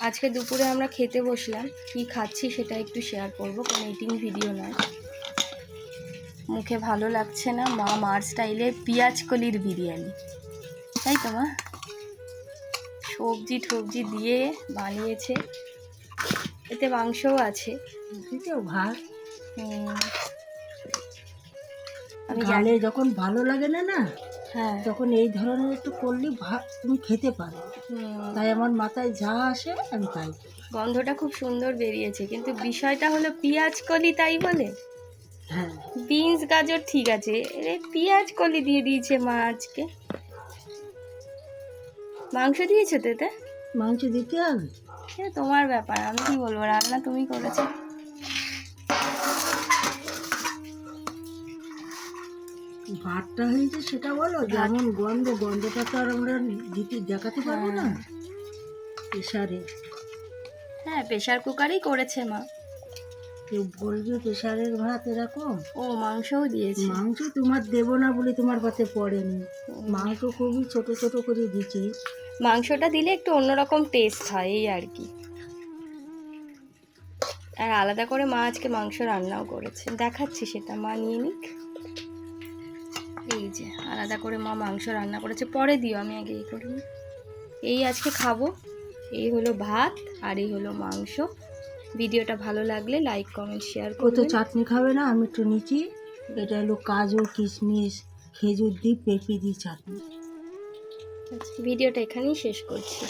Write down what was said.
আজকে দুপুরে আমরা খেতে বসলাম, কি খাচ্ছি সেটা একটু শেয়ার করবো, কোনো ইটিং ভিডিও নয়। মুখে ভালো লাগছে না, মা মার স্টাইলে পেঁয়াজ কলির বিরিয়ানি, তাই তো মা? সবজি টবজি দিয়ে বানিয়েছে, এতে মাংসও আছে, ভাত। আমি গালে জানি যখন ভালো লাগে না না, হ্যাঁ তখন এই ধরনের একটু করলে ভাত তুমি খেতে পারো। তাই আমার মাথায় যা আসে আমি তাই করি। গন্ধটা খুব সুন্দর বেরিয়েছে, কিন্তু বিষয়টা হলো পেঁয়াজ কলি, তাই বলে হ্যাঁ, বিনস গাজর ঠিক আছে, পেঁয়াজ কলি দিয়ে দিয়েছে মা আজকে। মাংস দিয়েছে তো এতে? মাংস দিতে হবে। সে তোমার ব্যাপার, আমি কি বলবো, রান্না তুমি করেছো। ভাতটা হয়েছে সেটা বলো, যেমন গন্ধটা তো আর আমরা দেখাতে পারবো না প্রেশারে। হ্যাঁ, প্রেশার কুকারেই করেছে মা। কেউ বলবে প্রেশারের ভাত এরকম। ও মাংসও দিয়েছে। মাংস তোমার দেবো না বলে তোমার পাতে পড়েনি, মাংস খুবই ছোট ছোট করে দিচ্ছি। মাংসটা দিলে একটু অন্যরকম টেস্ট হয়, এই আর কি। আর আলাদা করে মা আজকে মাংস রান্নাও করেছে, দেখাচ্ছি সেটা, মা নিয়ে নিক। এই যে আলাদা করে মা মাংস রান্না করেছে, পরে দিও, আমি আগে এই করি। এই আজকে খাবো, এই হলো ভাত আর এই হলো মাংস। ভিডিওটা ভালো লাগলে লাইক কমেন্ট শেয়ার ও তো করবেন। চাটনি খাবে না, আমি একটু নিচ্ছি। এটা হলো কাজু কিশমিশ খেজুর দিয়ে পেঁপে দিয়ে চাটনি। ভিডিওটা এখানেই শেষ করছি।